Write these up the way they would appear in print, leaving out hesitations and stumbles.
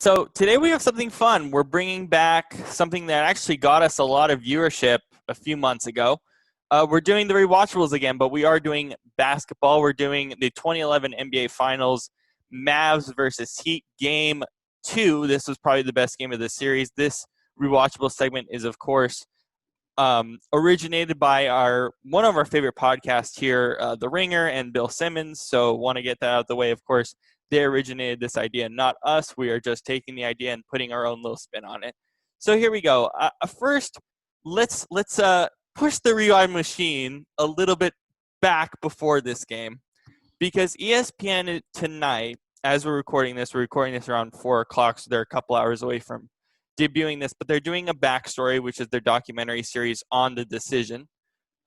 So today we have something fun. We're bringing back something that actually got us a lot of viewership a few months ago. We're doing the Rewatchables again, but we are doing basketball. We're doing the 2011 NBA Finals, Mavs versus Heat Game 2. This was probably the best game of the series. This Rewatchable segment is, of course, originated by one of our favorite podcasts here, The Ringer and Bill Simmons. So want to get that out of the way. Of course, they originated this idea, not us. We are just taking the idea and putting our own little spin on it. So here we go. First, let's push the rewind machine a little bit back before this game, because ESPN tonight, as we're recording this around 4:00, so they're a couple hours away from debuting this, but they're doing a backstory, which is their documentary series on the decision.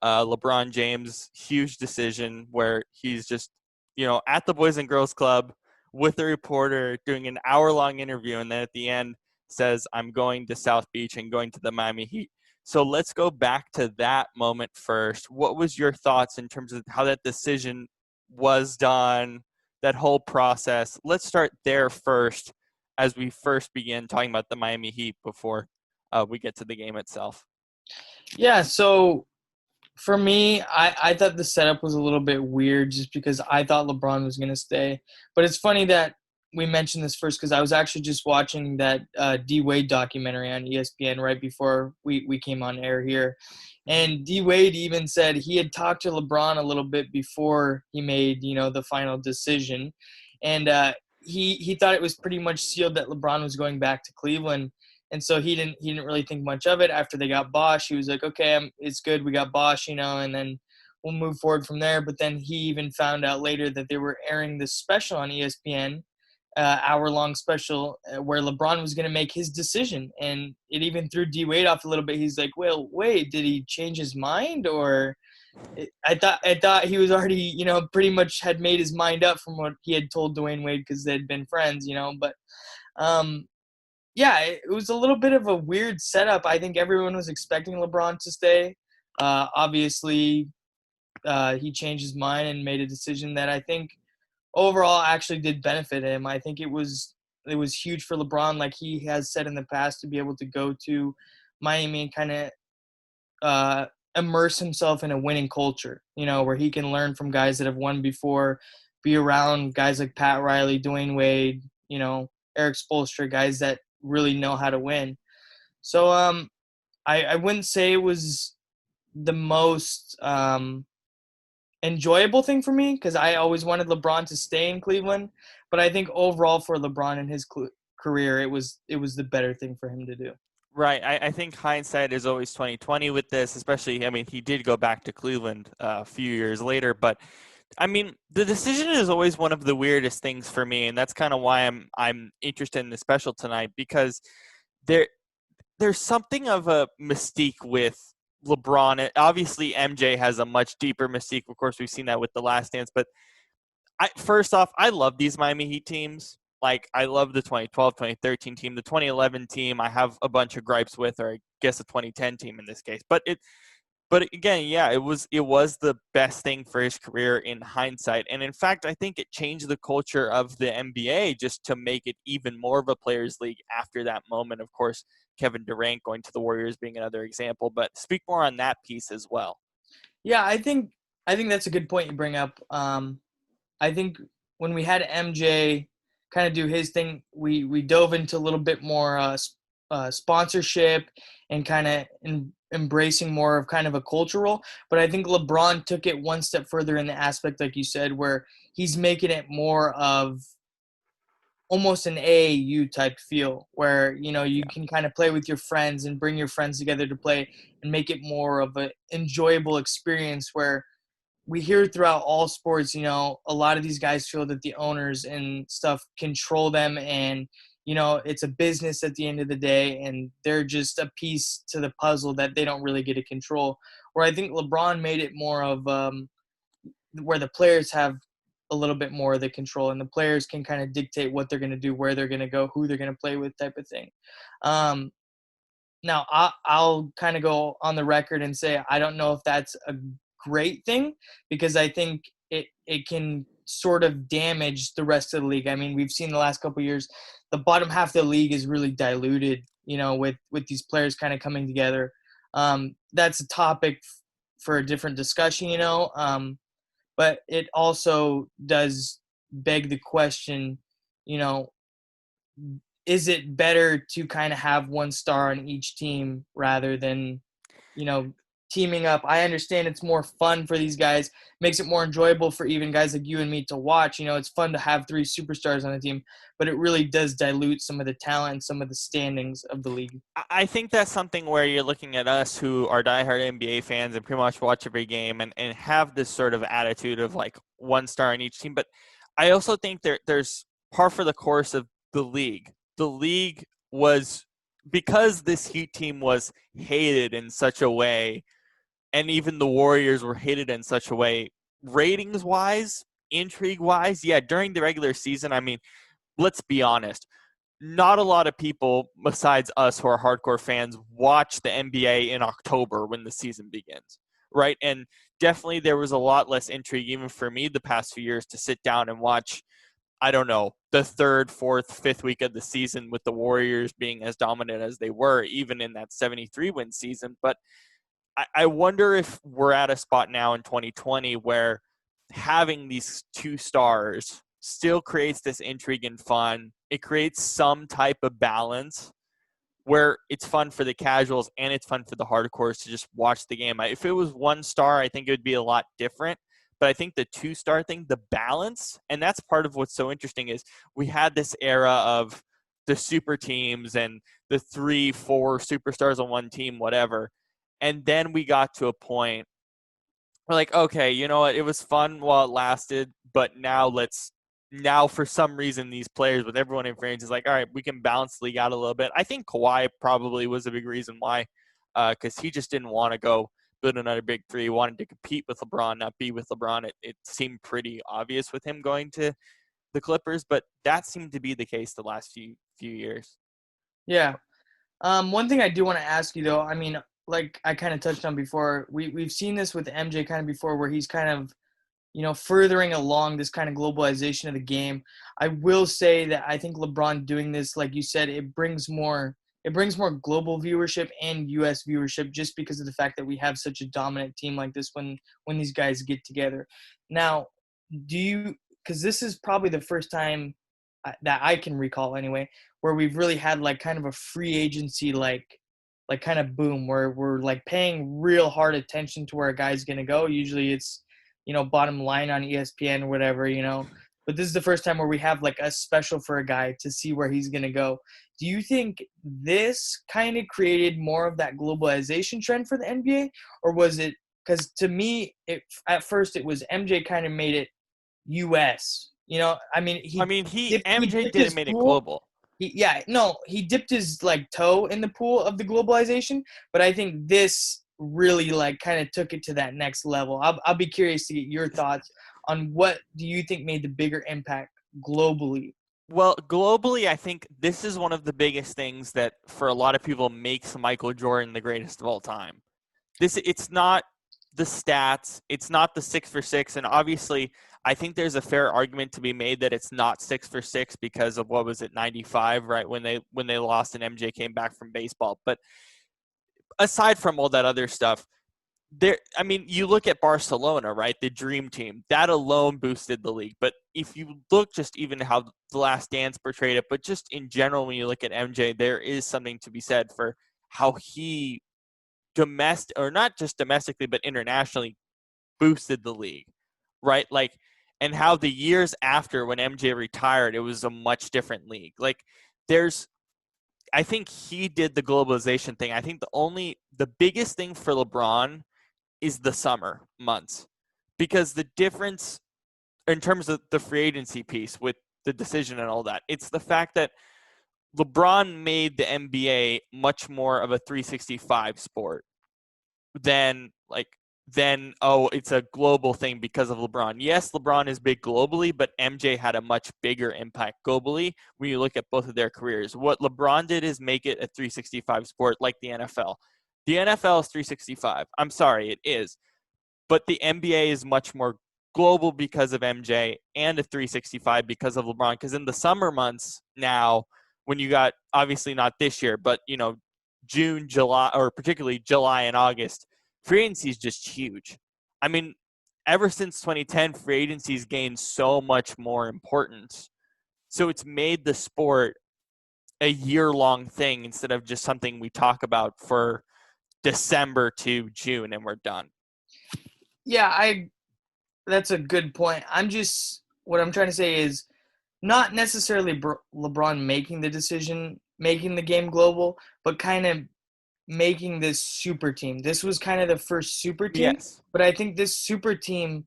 LeBron James, huge decision where he's just, at the Boys and Girls Club with a reporter doing an hour-long interview, and then at the end says, I'm going to South Beach and going to the Miami Heat. So let's go back to that moment first. What was your thoughts in terms of how that decision was done, that whole process? Let's start there first as we first begin talking about the Miami Heat before we get to the game itself. Yeah, so for me, I thought the setup was a little bit weird just because I thought LeBron was going to stay. But it's funny that we mentioned this first because I was actually just watching that D-Wade documentary on ESPN right before we came on air here. And D-Wade even said he had talked to LeBron a little bit before he made, the final decision. And he thought it was pretty much sealed that LeBron was going back to Cleveland. And so he didn't really think much of it. After they got Bosch, he was like, okay, it's good. We got Bosch, and then we'll move forward from there. But then he even found out later that they were airing this special on ESPN, hour-long special, where LeBron was going to make his decision. And it even threw D-Wade off a little bit. He's like, well, wait, did he change his mind? Or I thought he was already, pretty much had made his mind up from what he had told Dwayne Wade because they'd been friends, But yeah, it was a little bit of a weird setup. I think everyone was expecting LeBron to stay. Obviously, he changed his mind and made a decision that I think overall actually did benefit him. I think it was huge for LeBron, like he has said in the past, to be able to go to Miami and kind of immerse himself in a winning culture, where he can learn from guys that have won before, be around guys like Pat Riley, Dwayne Wade, Eric Spoelstra, guys that really know how to win. So I wouldn't say it was the most enjoyable thing for me because I always wanted LeBron to stay in Cleveland, but I think overall for LeBron and his career, it was the better thing for him to do. Right. I think hindsight is always 20/20 with this, especially, he did go back to Cleveland a few years later, but the decision is always one of the weirdest things for me, and that's kind of why I'm interested in the special tonight, because there's something of a mystique with LeBron. Obviously, MJ has a much deeper mystique. Of course, we've seen that with The Last Dance, but first off, I love these Miami Heat teams. Like, I love the 2012, 2013 team. The 2011 team, I have a bunch of gripes with, or I guess a 2010 team in this case. But again, yeah, it was the best thing for his career in hindsight. And in fact, I think it changed the culture of the NBA just to make it even more of a players' league after that moment. Of course, Kevin Durant going to the Warriors being another example. But speak more on that piece as well. Yeah, I think that's a good point you bring up. I think when we had MJ kind of do his thing, we dove into a little bit more sponsorship and kind of embracing more of kind of a cultural. But I think LeBron took it one step further in the aspect, like you said, where he's making it more of almost an AAU type feel where, you can kind of play with your friends and bring your friends together to play and make it more of an enjoyable experience where we hear throughout all sports, a lot of these guys feel that the owners and stuff control them and, it's a business at the end of the day and they're just a piece to the puzzle that they don't really get to control. Where I think LeBron made it more of where the players have a little bit more of the control and the players can kind of dictate what they're going to do, where they're going to go, who they're going to play with type of thing. Now, I'll kind of go on the record and say I don't know if that's a great thing because I think it can sort of damage the rest of the league. We've seen the last couple of years the bottom half of the league is really diluted, with these players kind of coming together. That's a topic for a different discussion, but it also does beg the question, you know, is it better to kind of have one star on each team rather than, you know, teaming up? I understand it's more fun for these guys, makes it more enjoyable for even guys like you and me to watch. It's fun to have three superstars on a team, but it really does dilute some of the talent, some of the standings of the league. I think that's something where you're looking at us who are diehard NBA fans and pretty much watch every game and have this sort of attitude of like one star on each team. But I also think there's par for the course of the league. The league was, because this Heat team was hated in such a way, and even the Warriors were hated in such a way, ratings-wise, intrigue-wise, yeah, during the regular season, I mean, let's be honest, not a lot of people besides us who are hardcore fans watch the NBA in October when the season begins, right? And definitely there was a lot less intrigue, even for me, the past few years to sit down and watch, I don't know, the third, fourth, fifth week of the season with the Warriors being as dominant as they were, even in that 73-win season. But I wonder if we're at a spot now in 2020 where having these two stars still creates this intrigue and fun. It creates some type of balance where it's fun for the casuals and it's fun for the hardcores to just watch the game. If it was one star, I think it would be a lot different. But I think the two-star thing, the balance, and that's part of what's so interesting is we had this era of the super teams and the 3-4 superstars on one team, whatever. And then we got to a point we're like, okay, you know what? It was fun while it lasted, but now for some reason these players with everyone in range is like, all right, we can balance the league out a little bit. I think Kawhi probably was a big reason why, because he just didn't want to go build another big three. He wanted to compete with LeBron, not be with LeBron. It seemed pretty obvious with him going to the Clippers, but that seemed to be the case the last few years. Yeah. One thing I do want to ask you, though, I mean, like I kind of touched on before, we've seen this with MJ kind of before where he's kind of, furthering along this kind of globalization of the game. I will say that I think LeBron doing this, like you said, it brings more global viewership and US viewership just because of the fact that we have such a dominant team like this when these guys get together. Now, because this is probably the first time that I can recall anyway, where we've really had like kind of a free agency like kind of boom where we're like paying real hard attention to where a guy's going to go. Usually it's, bottom line on ESPN or whatever, but this is the first time where we have like a special for a guy to see where he's going to go. Do you think this kind of created more of that globalization trend for the NBA, or was it, because to me, at first it was MJ kind of made it US, MJ didn't make it global. He dipped his like toe in the pool of the globalization, but I think this really like kind of took it to that next level. I'll be curious to get your thoughts on what do you think made the bigger impact globally. Well, globally, I think this is one of the biggest things that for a lot of people makes Michael Jordan the greatest of all time. It's not the stats, it's not the 6 for 6, and obviously I think there's a fair argument to be made that it's not 6 for 6 because of what was it, 95, right, when they lost and MJ came back from baseball. But aside from all that other stuff, you look at Barcelona, right, the dream team, that alone boosted the league. But if you look just even how The Last Dance portrayed it, but just in general, when you look at MJ, there is something to be said for how he not just domestically, but internationally boosted the league, right? Like, and how the years after when MJ retired, it was a much different league. Like, I think he did the globalization thing. I think the biggest thing for LeBron is the summer months, because the difference in terms of the free agency piece with the decision and all that, it's the fact that LeBron made the NBA much more of a 365 sport than it's a global thing because of LeBron. Yes, LeBron is big globally, but MJ had a much bigger impact globally when you look at both of their careers. What LeBron did is make it a 365 sport like the NFL. The NFL is 365. I'm sorry, it is. But the NBA is much more global because of MJ and a 365 because of LeBron. Because in the summer months now, when you got, obviously not this year, but, June, July, or particularly July and August, free agency is just huge. I mean, ever since 2010, free agency's gained so much more importance. So it's made the sport a year-long thing instead of just something we talk about for December to June and we're done. Yeah, that's a good point. What I'm trying to say is not necessarily LeBron making the decision, making the game global, but kind of making this super team. This was kind of the first super team, Yes. but I think this super team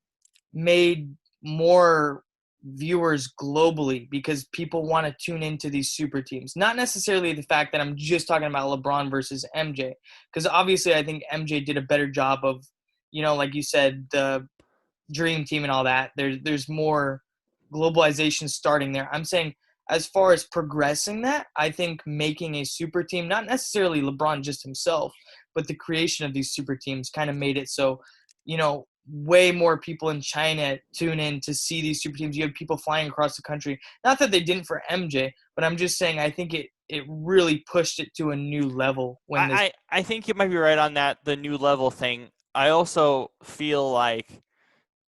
made more viewers globally because people want to tune into these super teams. Not necessarily the fact that I'm just talking about LeBron versus MJ, because obviously I think MJ did a better job of, like you said, the dream team and all that. There's more globalization starting there. I'm saying as far as progressing that, I think making a super team, not necessarily LeBron just himself, but the creation of these super teams kind of made it so, way more people in China tune in to see these super teams. You have people flying across the country. Not that they didn't for MJ, but I'm just saying I think it really pushed it to a new level when this. I think you might be right on that, the new level thing. I also feel like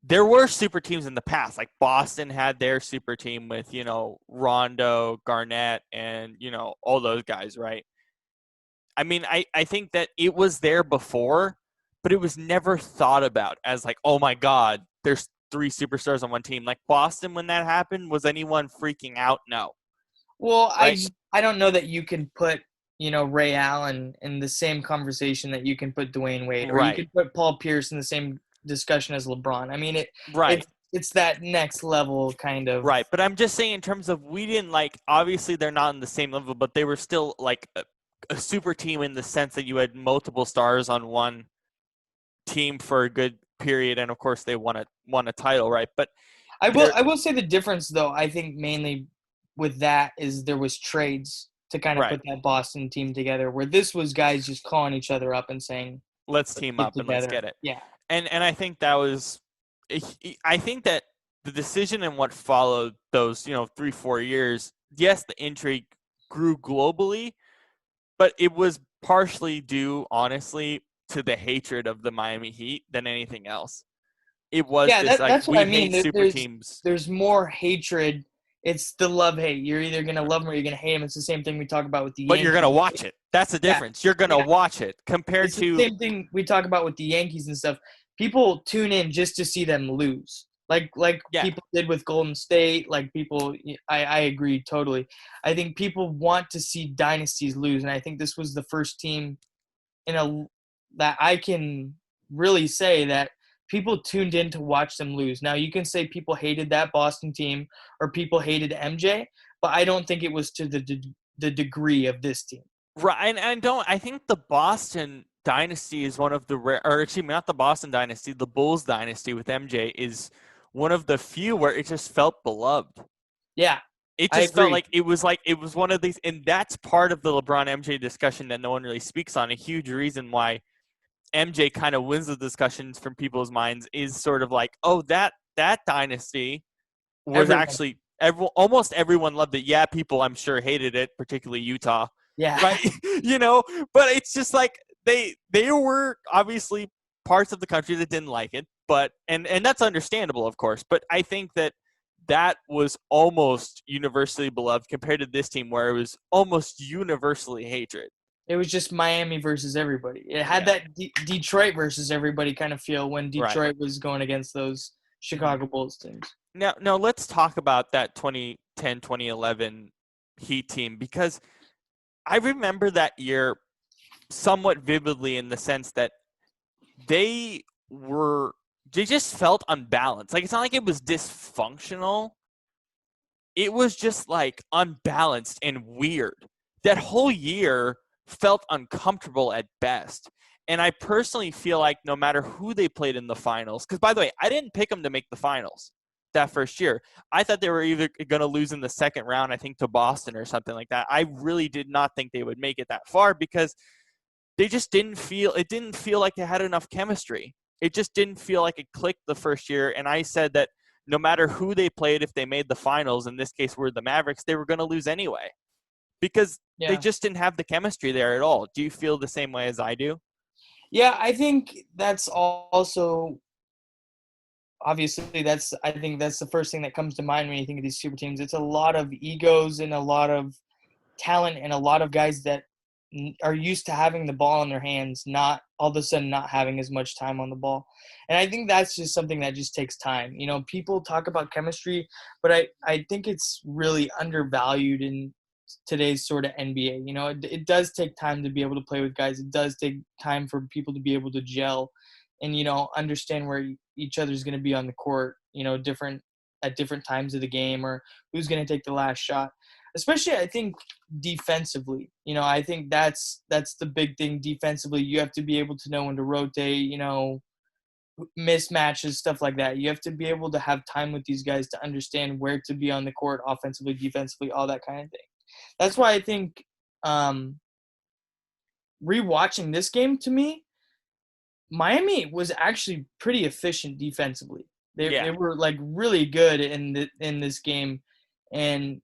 there were super teams in the past. Like Boston had their super team with, Rondo, Garnett, and, all those guys, right? I mean, I think that it was there before, but it was never thought about as like, oh my God, there's 3 superstars on one team. Like Boston, when that happened, was anyone freaking out? No. Well, Right? I don't know that you can put, Ray Allen in the same conversation that you can put Dwayne Wade, or you Right. can put Paul Pierce in the same discussion as LeBron. I mean, Right. it's that next level kind of. Right. But I'm just saying in terms of, we didn't like, obviously they're not on the same level, but they were still like a super team in the sense that you had multiple stars on one team for a good period, and of course they won a title, right? But I will say the difference though, I think mainly with that is there was trades to kind of right, put that Boston team together, where this was guys just calling each other up and saying, let's "Let's team get up and let's together." get it. Yeah. And I think that was, I think that the decision and what followed those 3-4 years, yes, the intrigue grew globally, but it was partially due, honestly, to the hatred of the Miami Heat than anything else. It was Yeah, this, like, that's what we I mean. hate super teams. There's more hatred. It's the love hate. You're either gonna love them or you're gonna hate them. It's the same thing we talk about with the But you're Yankees. gonna watch it. That's the Yeah, difference. You're gonna yeah. watch it compared It's the to, same thing we talk about with the Yankees and stuff. People tune in just to see them lose, like yeah, people did with Golden State. Like people, I agree totally. I think people want to see dynasties lose, and I think this was the first team that I can really say that people tuned in to watch them lose. Now you can say people hated that Boston team or people hated MJ, but I don't think it was to the degree of this team. right. And I think the Boston dynasty is one of the rare, or excuse me, not the Boston dynasty, the Bulls dynasty with MJ is one of the few where it just felt beloved. Yeah, It I just felt agree. like it was one of these, and that's part of the LeBron MJ discussion that no one really speaks on. A huge reason why MJ kind of wins the discussions from people's minds is sort of like, oh, that dynasty was Everyone. actually almost everyone loved it. Yeah, people I'm sure hated it, particularly Utah, Yeah. right? But it's just like they were obviously parts of the country that didn't like it, but and that's understandable, of course. But I think that was almost universally beloved compared to this team where it was almost universally hatred. It was just Miami versus everybody. It had Yeah, that Detroit versus everybody kind of feel when right. Detroit was going against those Mhm. Chicago Bulls teams. Now let's talk about that 2010, 2011 Heat team, because I remember that year somewhat vividly in the sense that they they just felt unbalanced. Like, it's not like it was dysfunctional. It was just like unbalanced and weird. That whole year felt uncomfortable at best. And I personally feel like no matter who they played in the finals, because by the way, I didn't pick them to make the finals that first year. I thought they were either going to lose in the second round, I think, to Boston or something like that. I really did not think they would make it that far because they just didn't feel like they had enough chemistry. It just didn't feel like it clicked the first year. And I said that no matter who they played, if they made the finals, in this case were the Mavericks, they were going to lose anyway. because they Yeah. just didn't have the chemistry there at all. Do you feel the same way as I do? Yeah, I think that's also obviously I think that's the first thing that comes to mind when you think of these super teams. It's a lot of egos and a lot of talent and a lot of guys that are used to having the ball in their hands, not all of a sudden not having as much time on the ball. And I think that's just something that just takes time. You know, people talk about chemistry, but I think it's really undervalued in today's sort of NBA. You know, it does take time to be able to play with guys. It does take time for people to be able to gel and, you know, understand where each other's going to be on the court, you know, at different times of the game, or who's going to take the last shot. Especially, I think, defensively. You know, I think that's the big thing defensively. You have to be able to know when to rotate, you know, mismatches, stuff like that. You have to be able to have time with these guys to understand where to be on the court offensively, defensively, all that kind of thing. That's why I think rewatching this game, to me, Miami was actually pretty efficient defensively. They Yeah. were like really good in this game, and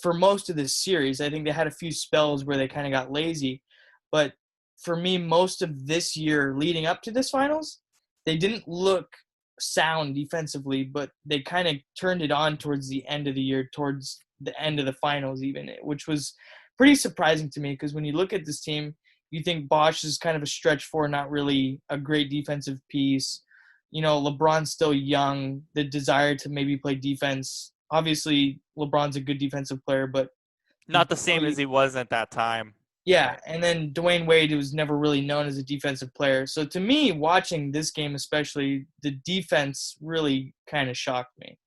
for most of this series, I think they had a few spells where they kind of got lazy. But for me, most of this year leading up to this finals, they didn't look sound defensively, but they kind of turned it on towards the end of the year, towards the end of the finals even, which was pretty surprising to me because when you look at this team, you think Bosch is kind of a stretch four, not really a great defensive piece. You know, LeBron's still young, the desire to maybe play defense. Obviously, LeBron's a good defensive player, but Not the same as he was at that time. yeah, and then Dwayne Wade was never really known as a defensive player. So to me, watching this game especially, the defense really kind of shocked me.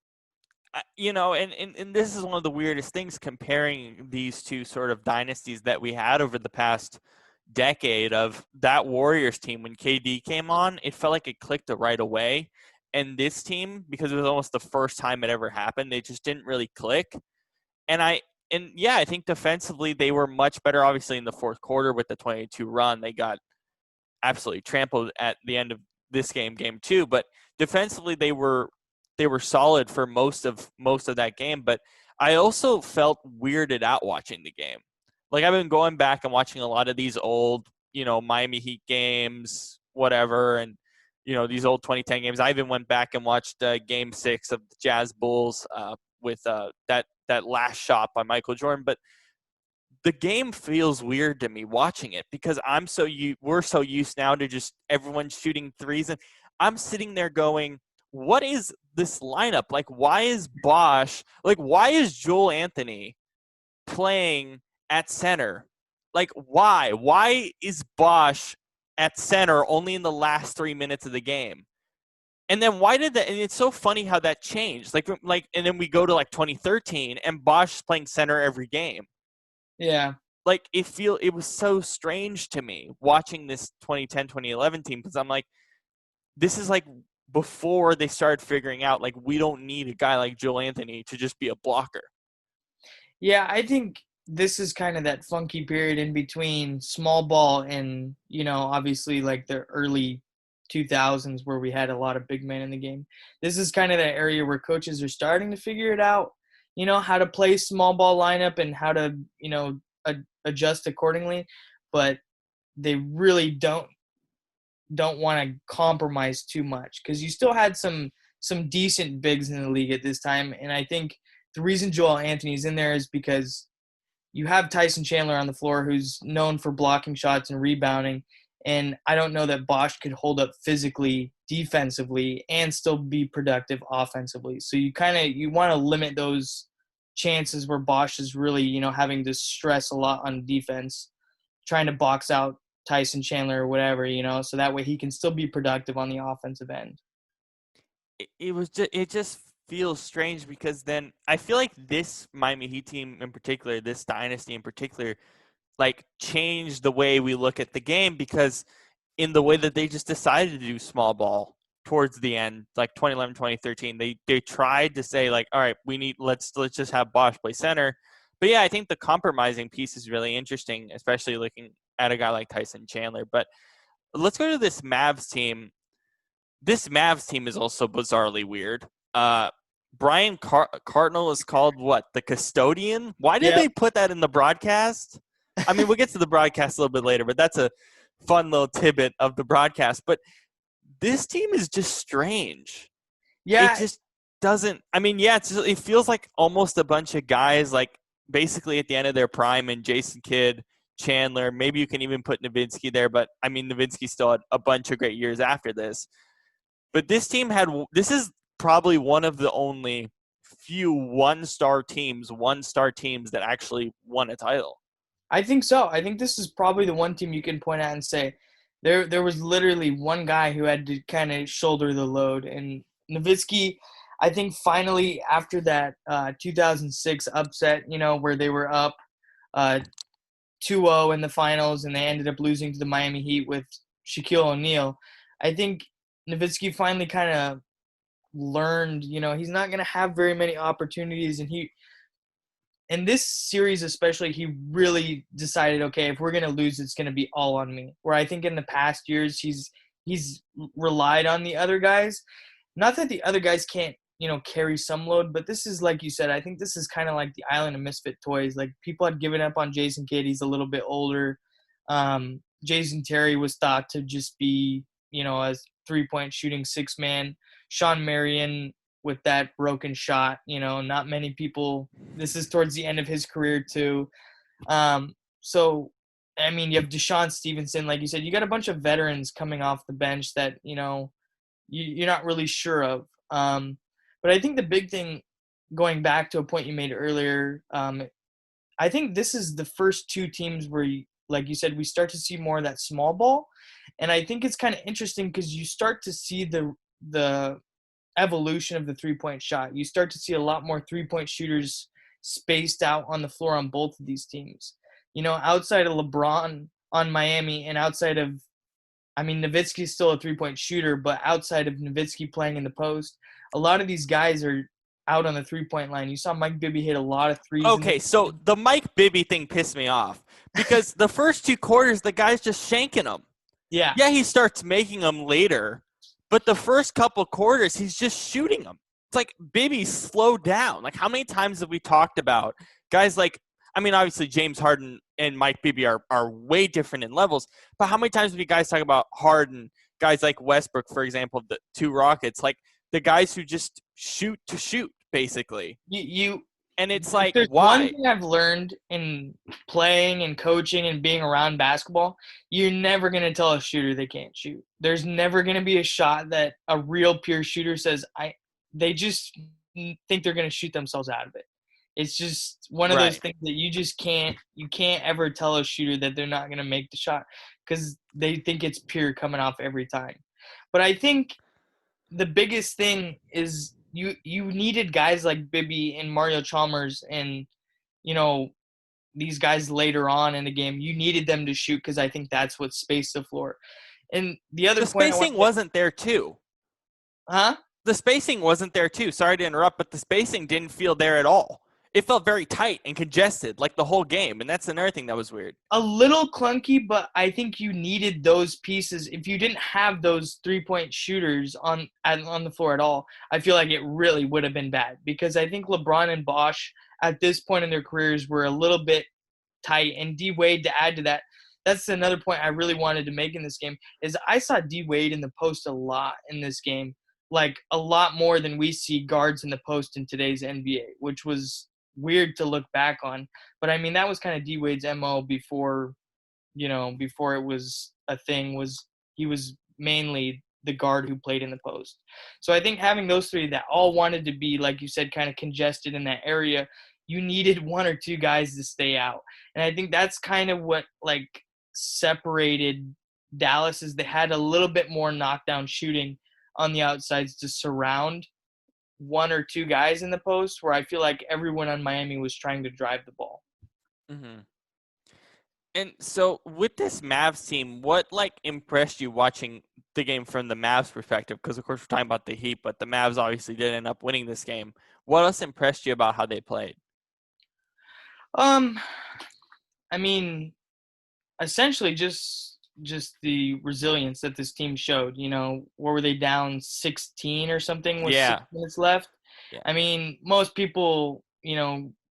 You know, and this is one of the weirdest things comparing these two sort of dynasties that we had over the past decade of that Warriors team. When KD came on, it felt like it clicked right away. And this team, because it was almost the first time it ever happened, they just didn't really click. And yeah, I think defensively they were much better, obviously, in the fourth quarter with the 22 run. They got absolutely trampled at the end of this game two. But defensively they were solid for most of that game. But I also felt weirded out watching the game. Like I've been going back and watching a lot of these old, you know, Miami Heat games, whatever, and you know these old 2010 games. I even went back and watched Game 6 of the Jazz Bulls with that last shot by Michael Jordan. But the game feels weird to me watching it because we're so used now to just everyone shooting threes, and I'm sitting there going, what is this lineup? Like, why is Bosch, like, why is Joel Anthony playing at center? Like, why? Why is Bosch at center only in the last 3 minutes of the game? And then why did that? And it's so funny how that changed. And then we go to like 2013, and Bosch is playing center every game. Yeah. Like it was so strange to me watching this 2010 2011 team because I'm like, this is like before they started figuring out like we don't need a guy like Joel Anthony to just be a blocker. Yeah, I think this is kind of that funky period in between small ball and, you know, obviously like the early 2000s where we had a lot of big men in the game. This is kind of that area where coaches are starting to figure it out, you know, how to play small ball lineup and how to, you know, adjust accordingly, but they really don't want to compromise too much because you still had some decent bigs in the league at this time, and I think the reason Joel Anthony's in there is because you have Tyson Chandler on the floor who's known for blocking shots and rebounding, and I don't know that Bosch could hold up physically, defensively, and still be productive offensively. So you want to limit those chances where Bosch is really, you know, having to stress a lot on defense, trying to box out Tyson Chandler or whatever, you know, so that way he can still be productive on the offensive end. It just feels strange because then I feel like this Miami Heat team in particular, this dynasty in particular, like changed the way we look at the game because in the way that they just decided to do small ball towards the end, like 2011, 2013, they tried to say like, all right, let's just have Bosch play center. But yeah, I think the compromising piece is really interesting, especially looking at a guy like Tyson Chandler. But let's go to this Mavs team. This Mavs team is also bizarrely weird. Brian Cardinal is called what? The custodian? Why did Yeah. they put that in the broadcast? I mean, we'll get to the broadcast a little bit later, but that's a fun little tidbit of the broadcast. But this team is just strange. It Yeah. just doesn't. I mean, yeah, it feels like almost a bunch of guys, like basically at the end of their prime, and Jason Kidd, Chandler. Maybe you can even put Nowitzki there, but I mean, Nowitzki still had a bunch of great years after this. But this team this is probably one of the only few one-star teams that actually won a title. I think so. I think this is probably the one team you can point out and say there was literally one guy who had to kind of shoulder the load. And Nowitzki, I think finally after that 2006 upset, where they were up 2-0 in the finals and they ended up losing to the Miami Heat with Shaquille O'Neal, I think Nowitzki finally kind of learned, he's not going to have very many opportunities. And in this series especially, he really decided, okay, if we're going to lose, it's going to be all on me. Where I think in the past years, he's relied on the other guys. Not that the other guys can't, carry some load, but this is, like you said, I think this is kind of like the island of misfit toys. Like, people had given up on Jason Kidd. He's a little bit older. Jason Terry was thought to just be, a three-point shooting six-man. Sean Marion with that broken shot, not many people. This is towards the end of his career too. So, I mean, you have Deshaun Stevenson, like you said, you got a bunch of veterans coming off the bench that, you're not really sure of. But I think the big thing, going back to a point you made earlier, I think this is the first two teams where, like you said, we start to see more of that small ball. And I think it's kind of interesting because you start to see the evolution of the three-point shot. You start to see a lot more three-point shooters spaced out on the floor on both of these teams. Outside of LeBron on Miami and outside of, I mean, Nowitzki's still a three-point shooter, but outside of Nowitzki playing in the post, a lot of these guys are out on the three-point line. You saw Mike Bibby hit a lot of threes. Okay, so the Mike Bibby thing pissed me off because the first two quarters, the guy's just shanking them. Yeah. Yeah, he starts making them later, but the first couple quarters, he's just shooting them. It's like, Bibby, slow down. Like, how many times have we talked about guys like, I mean, obviously James Harden and Mike Bibby are way different in levels, but how many times have you guys talk about Harden, guys like Westbrook, for example, the two Rockets, like the guys who just shoot to shoot, basically. And it's like, there's why? One thing I've learned in playing and coaching and being around basketball, you're never going to tell a shooter they can't shoot. There's never going to be a shot that a real pure shooter says, they just think they're going to shoot themselves out of it. It's just one of those things that you can't ever tell a shooter that they're not going to make the shot because they think it's pure coming off every time. But I think the biggest thing is you needed guys like Bibby and Mario Chalmers and, these guys later on in the game. You needed them to shoot because I think that's what spaced the floor. And the spacing wasn't there too. Huh? The spacing wasn't there too. Sorry to interrupt, but the spacing didn't feel there at all. It felt very tight and congested, like the whole game, and that's another thing that was weird. A little clunky, but I think you needed those pieces. If you didn't have those three-point shooters on the floor at all, I feel like it really would have been bad because I think LeBron and Bosh at this point in their careers were a little bit tight, and D Wade to add to that. That's another point I really wanted to make in this game is I saw D Wade in the post a lot in this game, like a lot more than we see guards in the post in today's NBA, which was weird to look back on. But I mean, that was kind of D Wade's MO before it was a thing. He was mainly the guard who played in the post. So I think having those three that all wanted to be, like you said, kind of congested in that area, you needed one or two guys to stay out. And I think that's kind of what like separated Dallas is they had a little bit more knockdown shooting on the outsides to surround one or two guys in the post, where I feel like everyone on Miami was trying to drive the ball. Mm-hmm. And so with this Mavs team, what impressed you watching the game from the Mavs perspective? Because of course we're talking about the Heat, but the Mavs obviously did end up winning this game. What else impressed you about how they played? I mean, essentially just the resilience that this team showed. What were they down 16 or something with 6 minutes left? Yeah. I mean, most people,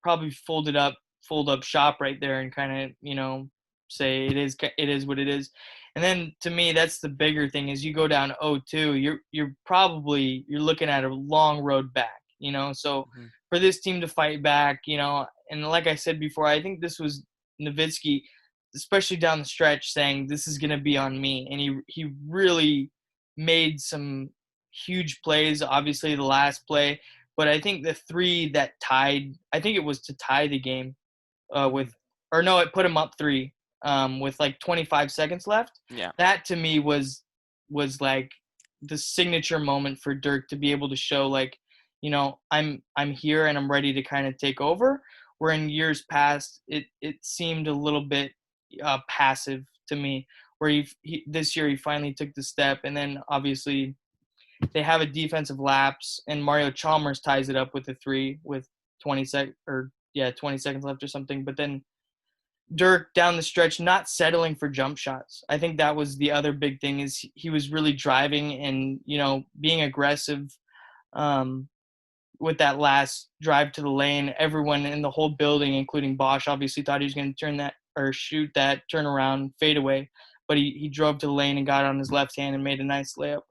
probably fold up shop right there and kind of, say it is what it is. And then to me, that's the bigger thing is you go down 0-2, you're looking at a long road back, So Hmm. for this team to fight back, and like I said before, I think this was Nowitzki, especially down the stretch, saying this is going to be on me, and he really made some huge plays. Obviously, the last play, but I think the three that tied, I think it was to tie the game, Hmm. it put him up three, with like 25 seconds left. Yeah. That to me was like the signature moment for Dirk to be able to show like, I'm here and I'm ready to kind of take over. Where in years past, it seemed a little bit passive to me. Where this year he finally took the step, and then obviously they have a defensive lapse, and Mario Chalmers ties it up with a three with 20 seconds left or something. But then Dirk down the stretch, not settling for jump shots. I think that was the other big thing is he was really driving and, being aggressive, um, with that last drive to the lane. Everyone in the whole building, including Bosch, obviously thought he was going to turn that or shoot that turnaround fadeaway, but he drove to the lane and got on his left hand and made a nice layup.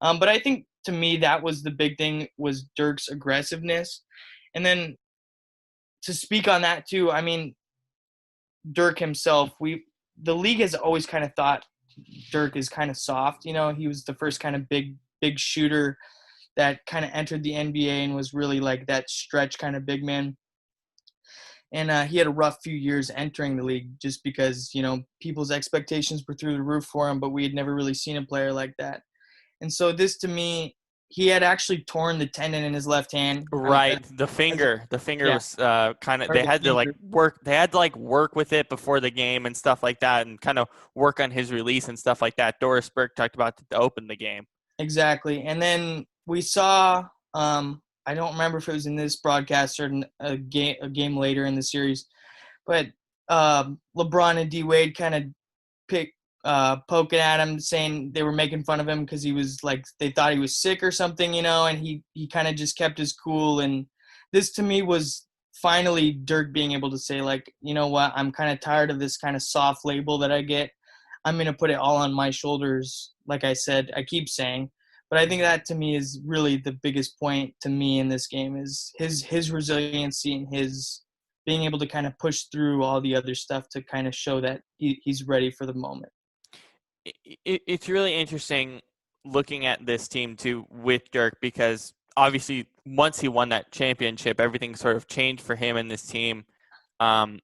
But I think to me that was the big thing was Dirk's aggressiveness. And then to speak on that too, I mean, Dirk himself, the league has always kind of thought Dirk is kind of soft. He was the first kind of big shooter that kind of entered the NBA and was really like that stretch kind of big man. And he had a rough few years entering the league just because, people's expectations were through the roof for him, but we had never really seen a player like that. And so this to me, he had actually torn the tendon in his left hand. Right. The finger Yeah, was kind of or they the had to like finger. work with it before the game and stuff like that and kind of work on hhis release and stuff like that. Doris Burke talked about to open the game. Exactly. And then we saw, I don't remember if it was in this broadcast or a game later in the series, but LeBron and D Wade kind of poking at him, saying they were making fun of him because he was like they thought he was sick or something, and he kind of just kept his cool. And this to me was finally Dirk being able to say like, you know what, I'm kind of tired of this kind of soft label that I get. I'm gonna put it all on my shoulders. Like I said, I keep saying, but I think that to me is really the biggest point to me in this game is his resiliency and his being able to kind of push through all the other stuff to kind of show that he's ready for the moment. It's really interesting looking at this team too with Dirk because obviously once he won that championship, everything sort of changed for him and this team. Um,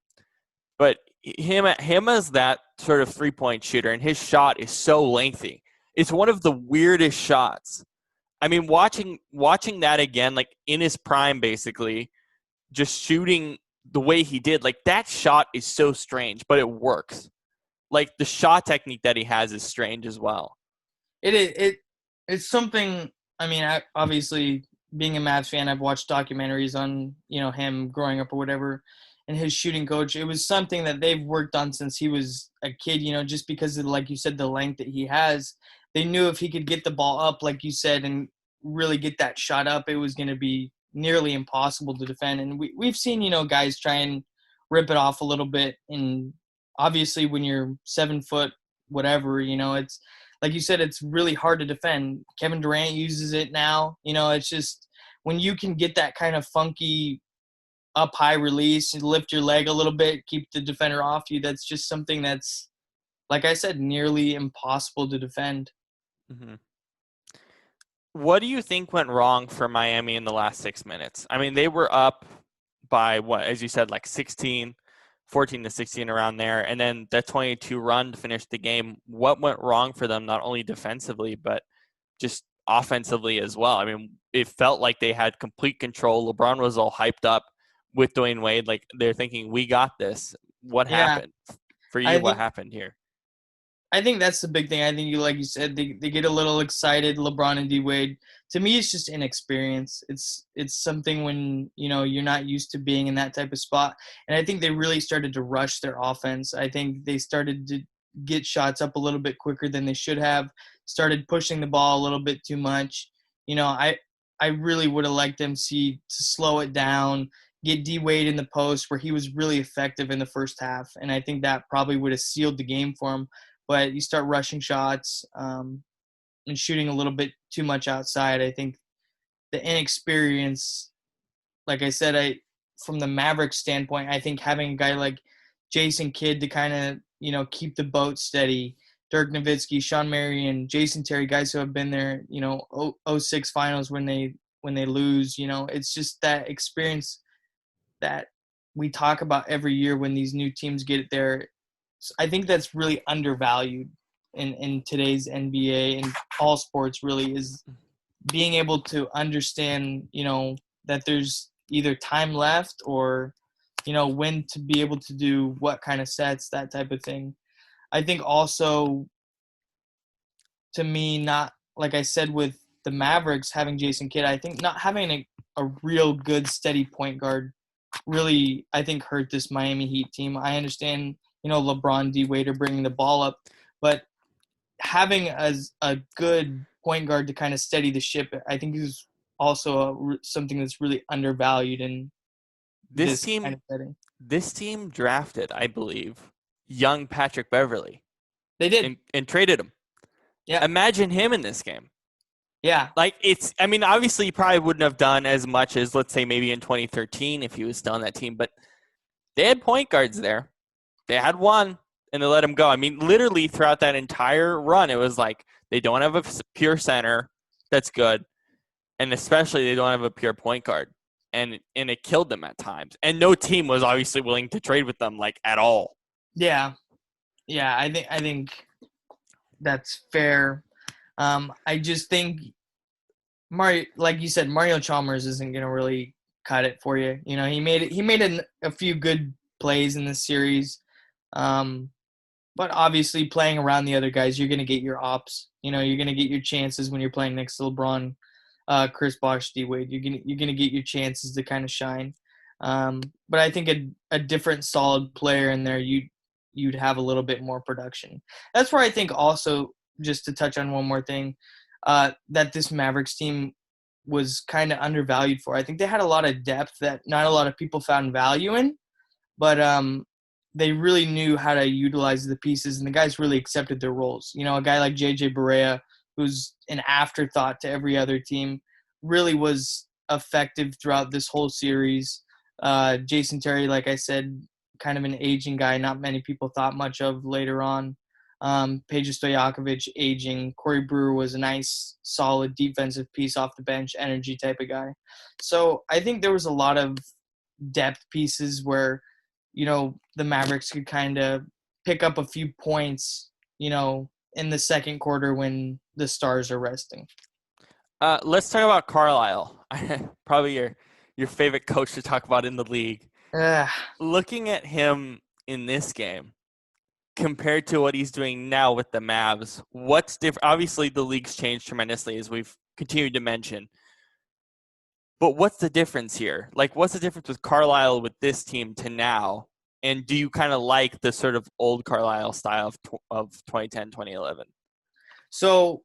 but him as that sort of 3-point shooter, and his shot is so lengthy. It's one of the weirdest shots. I mean, watching that again, like in his prime, basically, just shooting the way he did, like that shot is so strange, but it works. Like the shot technique that he has is strange as well. It's something. I mean, obviously being a Mavs fan, I've watched documentaries on him growing up or whatever, and his shooting coach. It was something that they've worked on since he was a kid. Just because of, like you said, the length that he has. They knew if he could get the ball up, like you said, and really get that shot up, it was going to be nearly impossible to defend. And we've seen guys try and rip it off a little bit, and obviously when you're 7 foot whatever, it's like you said, it's really hard to defend. Kevin Durant uses it now. It's just when you can get that kind of funky up high release and lift your leg a little bit, keep the defender off you, that's just something that's, like I said, nearly impossible to defend. Mm-hmm. What do you think went wrong for Miami in the last 6 minutes? I mean, they were up by what, as you said, like 16, 14 to 16 around there. And then that 22 run to finish the game. What went wrong for them, not only defensively, but just offensively as well? I mean, it felt like they had complete control. LeBron was all hyped up with Dwayne Wade. Like they're thinking, we got this. What Yeah, happened for you? I What think happened here? I think that's the big thing. I think like you said, they get a little excited, LeBron and D Wade. To me, it's just inexperience. It's something when you're not used to being in that type of spot. And I think they really started to rush their offense. I think they started to get shots up a little bit quicker than they should have. Started pushing the ball a little bit too much. I I really would have liked them to slow it down, get D Wade in the post where he was really effective in the first half, and I think that probably would have sealed the game for him. But you start rushing shots and shooting a little bit too much outside. I think the inexperience, like I said, from the Mavericks standpoint, I think having a guy like Jason Kidd to kind of keep the boat steady. Dirk Nowitzki, Sean Marion, Jason Terry, guys who have been there, '06 finals when they lose, it's just that experience that we talk about every year when these new teams get there. I think that's really undervalued in today's NBA and all sports really, is being able to understand, that there's either time left or, when to be able to do what kind of sets, that type of thing. I think also, to me, not like I said with the Mavericks having Jason Kidd, I think not having a real good steady point guard really, I think, hurt this Miami Heat team. I understand, LeBron, D Wade are bringing the ball up, but having a good point guard to kind of steady the ship, I think is also something that's really undervalued in this kind of setting. This team drafted, I believe, young Patrick Beverley. They did. And traded him. Yeah. Imagine him in this game. Yeah. Obviously he probably wouldn't have done as much as, let's say, maybe in 2013 if he was still on that team, but they had point guards there. They had one, and they let him go. I mean, literally throughout that entire run, it was like they don't have a pure center that's good, and especially they don't have a pure point guard. And it killed them at times. And no team was obviously willing to trade with them, at all. Yeah. Yeah, I think that's fair. I just think like you said, Mario Chalmers isn't going to really cut it for you. He made a few good plays in this series. But obviously playing around the other guys, you're going to get your ops. You're going to get your chances when you're playing next to LeBron, Chris Bosh, D Wade. You're going to get your chances to kind of shine. But I think a different solid player in there, you'd have a little bit more production. That's where I think also, just to touch on one more thing, that this Mavericks team was kind of undervalued for. I think they had a lot of depth that not a lot of people found value in, but they really knew how to utilize the pieces, and the guys really accepted their roles. A guy like JJ Barea, who's an afterthought to every other team, really was effective throughout this whole series. Jason Terry, like I said, kind of an aging guy, not many people thought much of later on. Peja Stojakovic, aging. Corey Brewer was a nice, solid defensive piece off the bench, energy type of guy. So I think there was a lot of depth pieces where, the Mavericks could kind of pick up a few points, in the second quarter when the stars are resting. Let's talk about Carlisle. Probably your favorite coach to talk about in the league. Looking at him in this game compared to what he's doing now with the Mavs, what's different? Obviously, the league's changed tremendously, as we've continued to mention. But what's the difference here? What's the difference with Carlisle with this team to now? And do you kind of like the sort of old Carlisle style of 2010, 2011? So,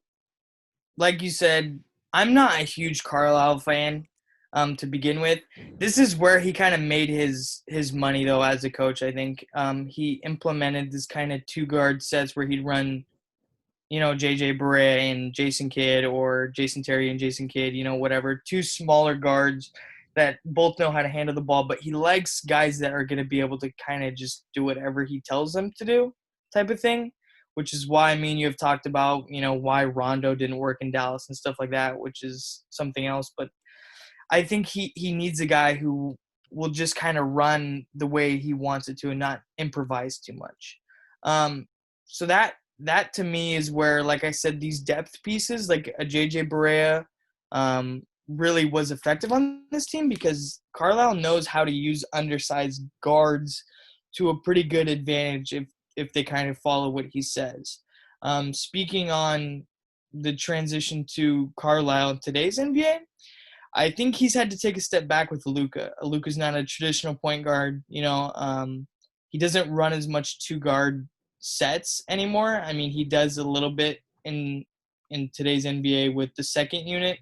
like you said, I'm not a huge Carlisle fan to begin with. This is where he kind of made his money, though, as a coach, I think. He implemented this kind of two-guard sets where he'd run, JJ Barea and Jason Kidd, or Jason Terry and Jason Kidd, whatever. Two smaller guards that both know how to handle the ball, but he likes guys that are going to be able to kind of just do whatever he tells them to do type of thing, which is why you have talked about, why Rondo didn't work in Dallas and stuff like that, which is something else. But I think he needs a guy who will just kind of run the way he wants it to and not improvise too much. So that to me is where, like I said, these depth pieces, like a JJ Barea, really was effective on this team, because Carlisle knows how to use undersized guards to a pretty good advantage if they kind of follow what he says. Speaking on the transition to Carlisle in today's NBA, I think he's had to take a step back with Luka. Luka's not a traditional point guard. He doesn't run as much two-guard sets anymore. I mean, he does a little bit in today's NBA with the second unit.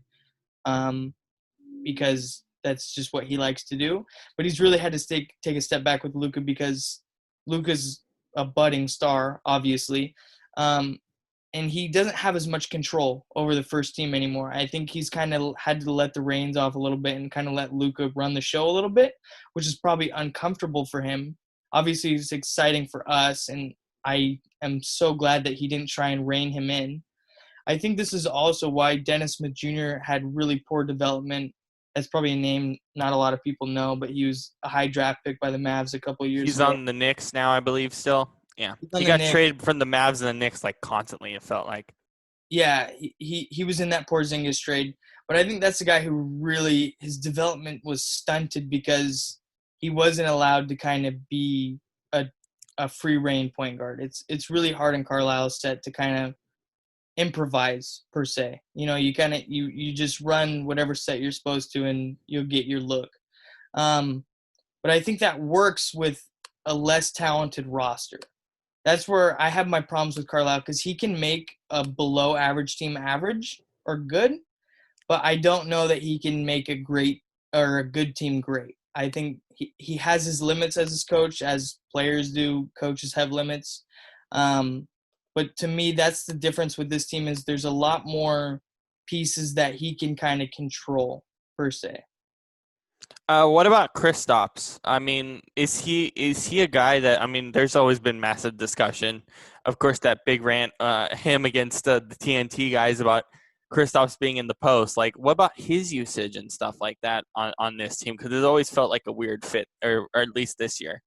because that's just what he likes to do. But he's really had to take a step back with Luka because Luka's a budding star, obviously. And he doesn't have as much control over the first team anymore. I think he's kind of had to let the reins off a little bit and kind of let Luka run the show a little bit, which is probably uncomfortable for him. Obviously, it's exciting for us, and I am so glad that he didn't try and rein him in. I think this is also why Dennis Smith Jr. had really poor development. That's probably a name not a lot of people know, but he was a high draft pick by the Mavs a couple of years He's ago. on the Knicks now, I believe, still. Yeah. On He the got Knicks. traded from the Mavs and the Knicks like constantly, it felt like. Yeah, he was in that Porzingis trade. But I think that's the guy who really, his development was stunted because he wasn't allowed to kind of be a free reign point guard. It's really hard in Carlisle's set to kind of improvise per se. You know, you just run whatever set you're supposed to and you'll get your look. But I think that works with a less talented roster. That's where I have my problems with Carlisle because he can make a below average team average or good, but I don't know that he can make a great or a good team great. I think he has his limits as his coach, as players do. Coaches have limits. But to me, that's the difference with this team is there's a lot more pieces that he can kind of control per se. What about Kristaps? I mean, is he a guy that, I mean, there's always been massive discussion. Of course, that big rant, him against the TNT guys about Kristaps being in the post. Like, what about his usage and stuff like that on this team? Because it always felt like a weird fit, or at least this year.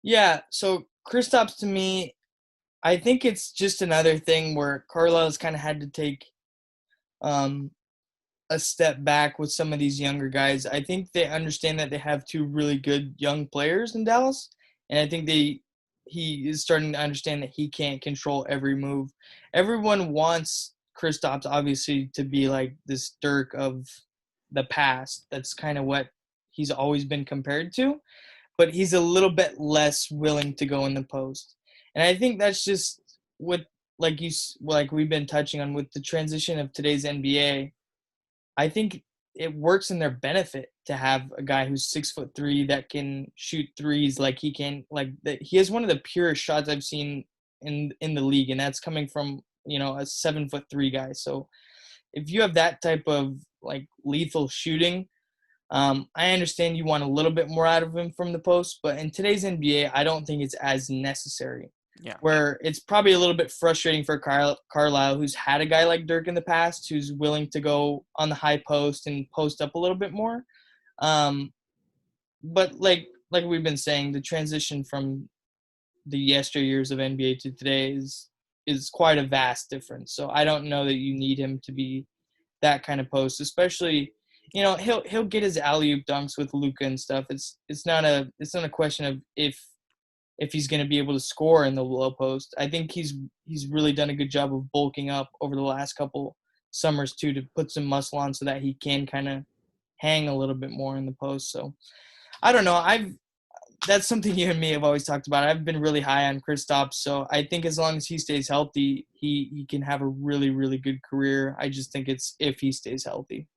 Yeah, so Kristaps to me, I think it's just another thing where Carlisle's kind of had to take a step back with some of these younger guys. I think they understand that they have two really good young players in Dallas, and I think he is starting to understand that he can't control every move. Everyone wants Kristaps obviously to be like this Dirk of the past. That's kind of what he's always been compared to, but he's a little bit less willing to go in the post. And I think that's just what like we've been touching on with the transition of today's NBA. I think it works in their benefit to have a guy who's 6'3" that can shoot threes like he can. Like that, he has one of the purest shots I've seen in the league, and that's coming from a 7'3" guy. So if you have that type of like lethal shooting, I understand you want a little bit more out of him from the post, but in today's NBA, I don't think it's as necessary. Yeah. Where it's probably a little bit frustrating for Carlisle, who's had a guy like Dirk in the past, who's willing to go on the high post and post up a little bit more. But like we've been saying, the transition from the yesteryears of NBA to today is quite a vast difference. So I don't know that you need him to be that kind of post, especially he'll get his alley-oop dunks with Luka and stuff. It's not a question of if he's going to be able to score in the low post. I think he's really done a good job of bulking up over the last couple summers too, to put some muscle on so that he can kind of hang a little bit more in the post. So I don't know. That's something you and me have always talked about. I've been really high on Kristaps, so I think as long as he stays healthy, he can have a really, really good career. I just think it's if he stays healthy.